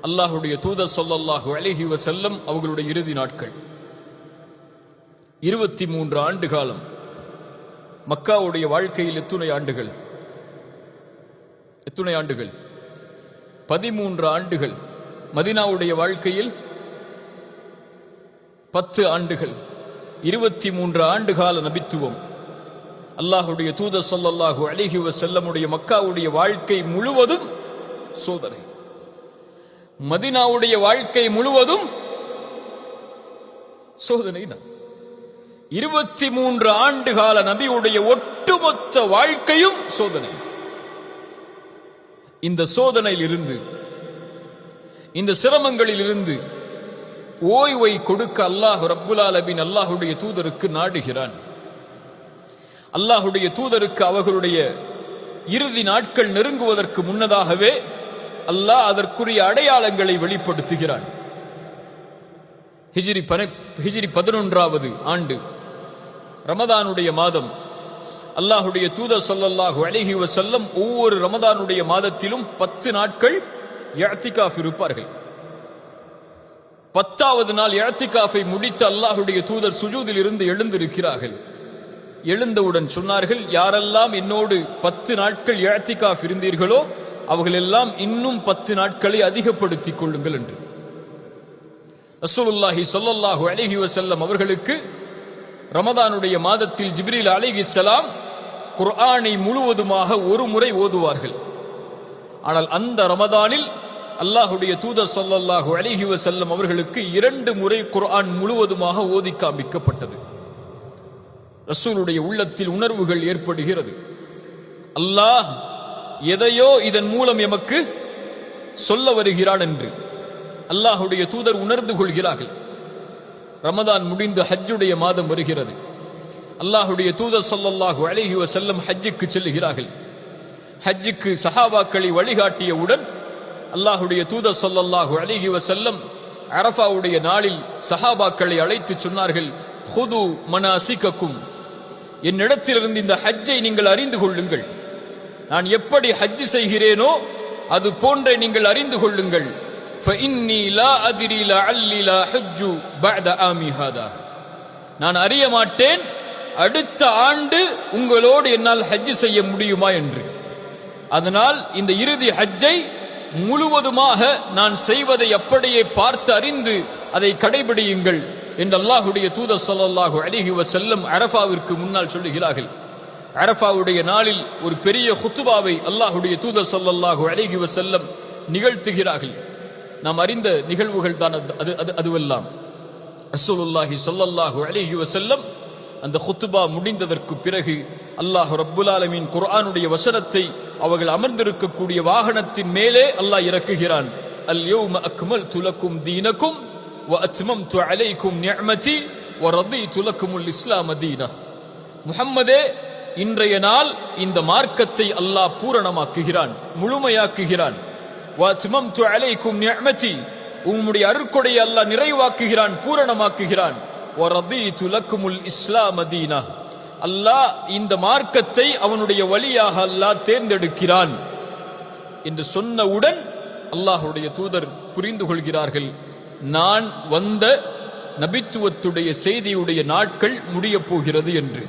அல்லாஹ்வுடைய தூதர் ஸல்லல்லாஹு அலைஹி வஸல்லம் அவர்களுடைய இறுதி நாட்கள் 23 ஆண்டு காலம். மக்காவுடைய வாழ்க்கையில் எத்துணை ஆண்டுகள்? 13 ஆண்டுகள். மதீனாவுடைய வாழ்க்கையில் 10 ஆண்டுகள். 23 ஆண்டு கால நபித்துவம். அல்லாஹ்வுடைய தூதர் ஸல்லல்லாஹு அலைஹி வஸல்லமுடைய மக்காவுடைய வாழ்க்கை முழுவதும் சோதனை. மதீனாவுடைய வாழ்க்கை முழுவதும் சோதனை தான். 23 ஆண்டு கால நபியுடைய ஒட்டுமொத்த வாழ்க்கையும் சோதனை. இந்த சோதனையில் இருந்து, இந்த சிரமங்களில் இருந்து ஓய்வை கொடுக்க அல்லாஹ் ரப்புல் ஆலமீன் அல்லாஹ்வுடைய தூதருக்கு நாடுகிறான். அல்லாஹ்வுடைய தூதருக்கு அவர்களுடைய இறுதி நாட்கள் நெருங்குவதற்கு முன்னதாகவே அல்லாஹ் அதற்குரிய அடையாளங்களை வெளிப்படுத்துகிறான். ஹிஜ்ரி 11வது ஆண்டு ரமதானுடைய மாதம். அல்லாஹ்வுடைய தூதர் ஸல்லல்லாஹு அலைஹி வஸல்லம் ஒவ்வொரு ரமதானுடைய மாதத்திலும் 10 நாட்கள் இஅ்திகாஃப் இருப்பார்கள். 10வது நாள் இஅ்திகாஃபை முடித்து அல்லாஹ்வுடைய தூதர் சுஜூதில் இருந்து எழுந்திருக்கிறார்கள். எழுந்தவுடன் சொன்னார்கள், யாரெல்லாம் என்னோடு 10 நாட்கள் இஅ்திகாஃப் இருந்தீர்களோ அவர்களெல்லாம் இன்னும் 10 நாட்களை அதிகப்படுத்திக் கொள்ளுங்கள் என்று. ரசூலுல்லாஹி ஸல்லல்லாஹு அலைஹி வஸல்லம் அவர்களுக்கு ரமதானுடைய மாதத்தில் ஜிப்ரீல் அலைஹிஸ்ஸலாம் குர்ஆனை முழுவதுமாக ஒரு முறை ஓதுவார்கள். ஆனால் அந்த ரமதானில் அல்லாஹ்வுடைய தூதர் ஸல்லல்லாஹு அலைஹி வஸல்லம் அவர்களுக்கு 2 முறை குர்ஆன் முழுவதுமாக ஓதி காண்பிக்கப்பட்டது. ரசூலுடைய உள்ளத்தில் உணர்வுகள் ஏற்படுகிறது. அல்லாஹ் எதையோ இதன் மூலம் எமக்கு சொல்ல வருகிறான் என்று அல்லாஹ்வுடைய தூதர் உணர்ந்து கொள்கிறார்கள். ரமதான் முடிந்து ஹஜ்ஜுடைய மாதம் வருகிறது. அல்லாஹ்வுடைய தூதர் ஸல்லல்லாஹு அலைஹி வஸல்லம் ஹஜ்ஜுக்கு செல்கிறார்கள். ஹஜ்ஜுக்கு சஹாபாக்களை வழிகாட்டியவுடன் அல்லாஹ்வுடைய தூதர் ஸல்லல்லாஹு அலைஹி வஸல்லம் அரஃபாவுடைய நாளில் சஹாபாக்களை அழைத்து சொன்னார்கள், ஹுது மனாசிகக்கும், என்னிடத்திலிருந்து இந்த ஹஜ்ஜை நீங்கள் அறிந்து கொள்ளுங்கள். நான் எப்படி ஹஜ் செய்கிறேனோ அது போன்றே நீங்கள் அறிந்து கொள்ளுங்கள். ஃபஇன்னி லா அத்ரி லஅல்லி லா ஹஜ்ஜு பஅத ஆமி ஹாதா, நான் அறிய மாட்டேன் அடுத்த ஆண்டு உங்களோடு என்னால் ஹஜ் செய்ய முடியுமா என்று. அதனால் இந்த இறுதி ஹஜ்ஜை முழுவதுமாக நான் செய்வதை அப்படியே பார்த்து அறிந்து அதை கடைபிடியுங்கள் என்று அல்லாஹ்வுடைய தூதர் ஸல்லல்லாஹு அலைஹி வஸல்லம் அரஃபாவிற்கு முன்னால் சொல்லுகிறார்கள். அரஃபாவுடைய நாளில் ஒரு பெரிய குத்துபாவை அல்லாஹ்வுடைய தூதர் ஸல்லல்லாஹு அலைஹி வஸல்லம் நிகழ்த்துகிறார்கள். நாம் அறிந்த நிகழ்வுகள் தான் அதுவெல்லாம். ரசூலுல்லாஹி ஸல்லல்லாஹு அலைஹி வஸல்லம் அந்த குத்துபா முடிந்ததற்கு பிறகு அல்லாஹ் ரப்புல் ஆலமீன் குர்ஆனுடைய வசனத்தை அவர்கள் அமர்ந்திருக்கக்கூடிய வாகனத்தின் மேலே அல்லாஹ் இறக்குகிறான். அல் யௌம அக்மல்து லக்கும் தீனக்கும் வ அத்மம்து அலைக்கும் நிஅமதி வ ரதீது லக்குமுல் இஸ்லாம தீனா. முஹம்மதே, இன்றைய நாள் இந்த மார்க்கத்தை அல்லாஹ் பூரணமாக்குகிறான், முழுமையாக்குகிறான். வ அத்மம்து அலைக்கும் நிஅமதி, உம்முடைய அருட்கொடையை அல்லாஹ் நிறைவாக்குகிறான், பூரணமாக்குகிறான். வ ரதீது லக்குமுல் இஸ்லாம தீனா, அல்லாஹ் இந்த மார்க்கத்தை அவனுடைய வழியாக அல்லாஹ் தேர்ந்தெடுக்கிறான் என்று சொன்னவுடன் அல்லாஹ்வுடைய தூதர் புரிந்து கொள்கிறார்கள், நான் வந்த நபித்துவத்துடைய செய்தியுடைய நாட்கள் முடிய போகிறது என்று.